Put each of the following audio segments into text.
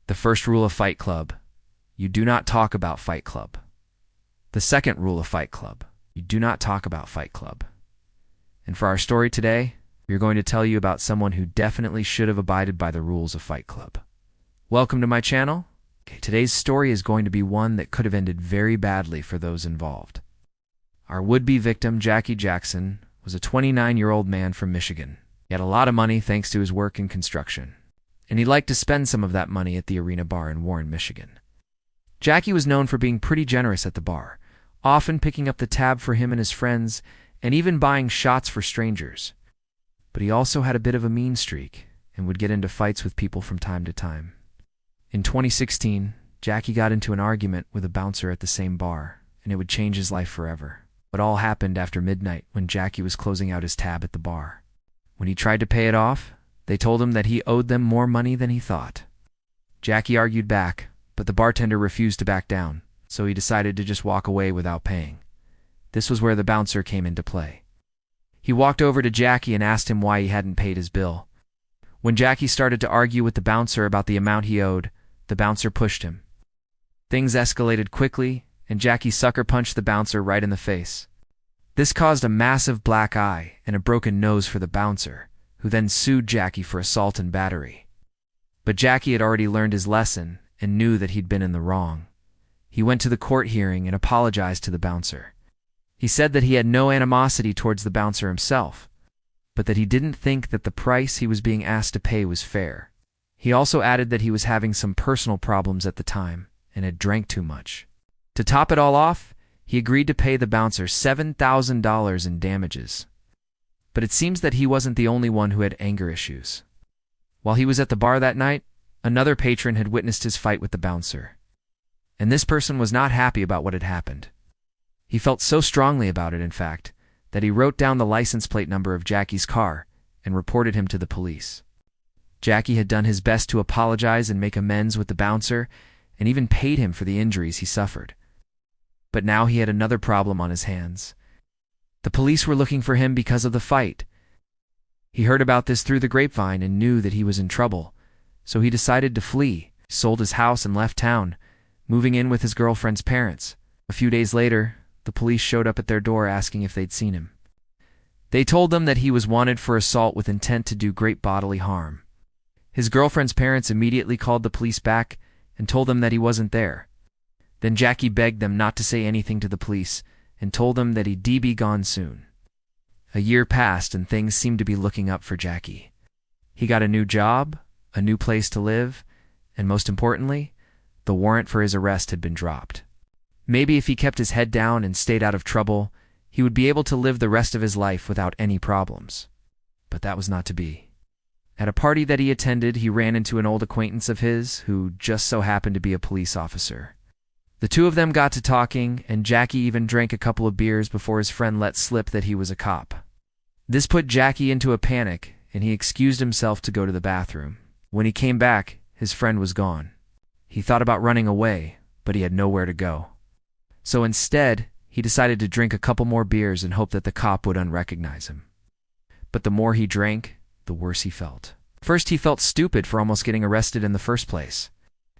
The first rule of Fight Club: you do not talk about Fight Club. The second rule of Fight Club: you do not talk about Fight Club. And for our story today, we are going to tell you about someone who definitely should have abided by the rules of Fight Club. Welcome to my channel. Today's story is going to be one that could have ended very badly for those involved. Our would-be victim, Jackie Jackson, was a 29-year-old man from Michigan. He had a lot of money thanks to his work in construction, and he liked to spend some of that money at the Arena Bar in Warren, Michigan. Jackie was known for being pretty generous at the bar, often picking up the tab for him and his friends, and even buying shots for strangers. But he also had a bit of a mean streak, and would get into fights with people from time to time. In 2016, Jackie got into an argument with a bouncer at the same bar, and it would change his life forever. It all happened after midnight when Jackie was closing out his tab at the bar. When he tried to pay it off, they told him that he owed them more money than he thought. Jackie argued back, but the bartender refused to back down, so he decided to just walk away without paying. This was where the bouncer came into play. He walked over to Jackie and asked him why he hadn't paid his bill. When Jackie started to argue with the bouncer about the amount he owed, the bouncer pushed him. Things escalated quickly, and Jackie sucker punched the bouncer right in the face. This caused a massive black eye and a broken nose for the bouncer, who then sued Jackie for assault and battery. But Jackie had already learned his lesson and knew that he'd been in the wrong. He went to the court hearing and apologized to the bouncer. He said that he had no animosity towards the bouncer himself, but that he didn't think that the price he was being asked to pay was fair. He also added that he was having some personal problems at the time and had drank too much. To top it all off, he agreed to pay the bouncer $7,000 in damages. But it seems that he wasn't the only one who had anger issues. While he was at the bar that night, another patron had witnessed his fight with the bouncer. And this person was not happy about what had happened. He felt so strongly about it, in fact, that he wrote down the license plate number of Jackie's car and reported him to the police. Jackie had done his best to apologize and make amends with the bouncer, and even paid him for the injuries he suffered. But now he had another problem on his hands. The police were looking for him because of the fight. He heard about this through the grapevine and knew that he was in trouble, so he decided to flee, sold his house and left town, moving in with his girlfriend's parents. A few days later, the police showed up at their door asking if they'd seen him. They told them that he was wanted for assault with intent to do great bodily harm. His girlfriend's parents immediately called the police back and told them that he wasn't there. Then Jackie begged them not to say anything to the police and told them that he'd be gone soon. A year passed and things seemed to be looking up for Jackie. He got a new job, a new place to live, and most importantly, the warrant for his arrest had been dropped. Maybe if he kept his head down and stayed out of trouble, he would be able to live the rest of his life without any problems. But that was not to be. At a party that he attended, he ran into an old acquaintance of his who just so happened to be a police officer. The two of them got to talking, and Jackie even drank a couple of beers before his friend let slip that he was a cop. This put Jackie into a panic, and he excused himself to go to the bathroom. When he came back, his friend was gone. He thought about running away, but he had nowhere to go. So instead, he decided to drink a couple more beers and hope that the cop would unrecognize him. But the more he drank, the worse he felt. First, he felt stupid for almost getting arrested in the first place.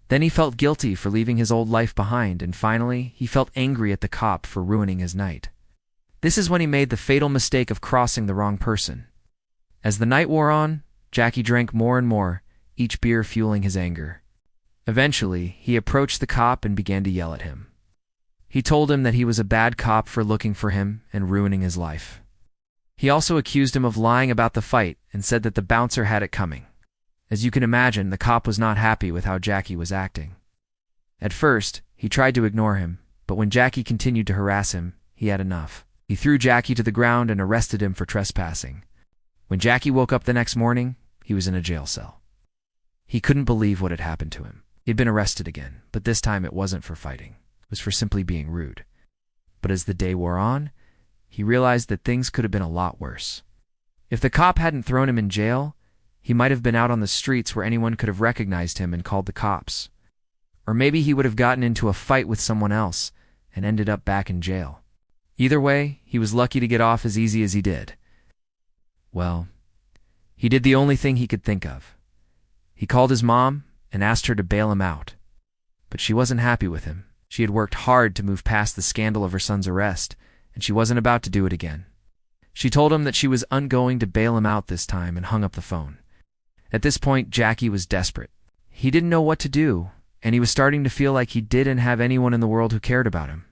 Then he felt guilty for leaving his old life behind, and finally, he felt angry at the cop for ruining his night. This is when he made the fatal mistake of crossing the wrong person. As the night wore on, Jackie drank more and more, each beer fueling his anger. Eventually, he approached the cop and began to yell at him. He told him that he was a bad cop for looking for him and ruining his life. He also accused him of lying about the fight and said that the bouncer had it coming. As you can imagine, the cop was not happy with how Jackie was acting. At first, he tried to ignore him, but when Jackie continued to harass him, he had enough. He threw Jackie to the ground and arrested him for trespassing. When Jackie woke up the next morning, he was in a jail cell. He couldn't believe what had happened to him. He'd been arrested again, but this time it wasn't for fighting. It was for simply being rude. But as the day wore on, he realized that things could have been a lot worse. If the cop hadn't thrown him in jail, he might have been out on the streets where anyone could have recognized him and called the cops. Or maybe he would have gotten into a fight with someone else and ended up back in jail. Either way, he was lucky to get off as easy as he did. Well, he did the only thing he could think of. He called his mom and asked her to bail him out. But she wasn't happy with him. She had worked hard to move past the scandal of her son's arrest, and she wasn't about to do it again. She told him that she was ungoing to bail him out this time and hung up the phone. At this point, Jackie was desperate. He didn't know what to do, and he was starting to feel like he didn't have anyone in the world who cared about him.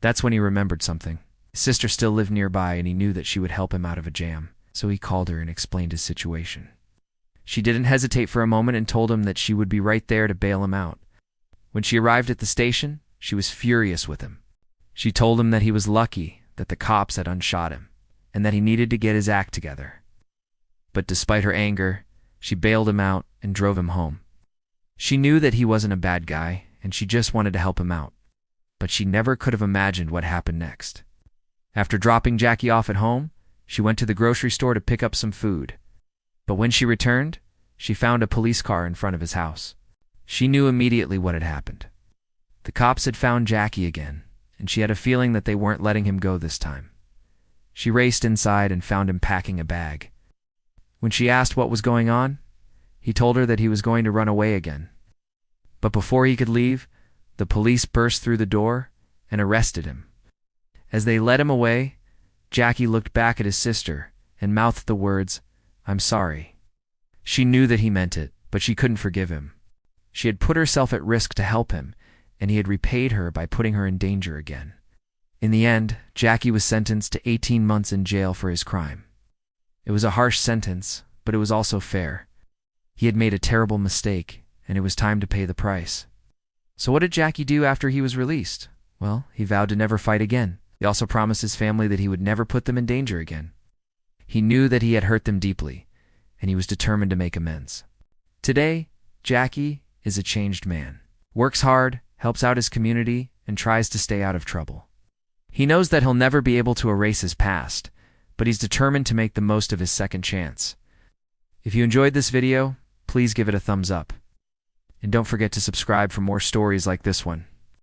That's when he remembered something. His sister still lived nearby, and he knew that she would help him out of a jam, so he called her and explained his situation. She didn't hesitate for a moment and told him that she would be right there to bail him out. When she arrived at the station, she was furious with him. She told him that he was lucky that the cops had unshot him, and that he needed to get his act together. But despite her anger, she bailed him out and drove him home. She knew that he wasn't a bad guy, and she just wanted to help him out. But she never could have imagined what happened next. After dropping Jackie off at home, she went to the grocery store to pick up some food. But when she returned, she found a police car in front of his house. She knew immediately what had happened. The cops had found Jackie again, and she had a feeling that they weren't letting him go this time. She raced inside and found him packing a bag. When she asked what was going on, he told her that he was going to run away again. But before he could leave, the police burst through the door and arrested him. As they led him away, Jackie looked back at his sister and mouthed the words, "I'm sorry." She knew that he meant it, but she couldn't forgive him. She had put herself at risk to help him, and he had repaid her by putting her in danger again. In the end, Jackie was sentenced to 18 months in jail for his crime. It was a harsh sentence, but it was also fair. He had made a terrible mistake, and it was time to pay the price. So what did Jackie do after he was released? Well, he vowed to never fight again. He also promised his family that he would never put them in danger again. He knew that he had hurt them deeply, and he was determined to make amends. Today, Jackie is a changed man. Works hard, helps out his community, and tries to stay out of trouble. He knows that he'll never be able to erase his past, but he's determined to make the most of his second chance. If you enjoyed this video, please give it a thumbs up. And don't forget to subscribe for more stories like this one.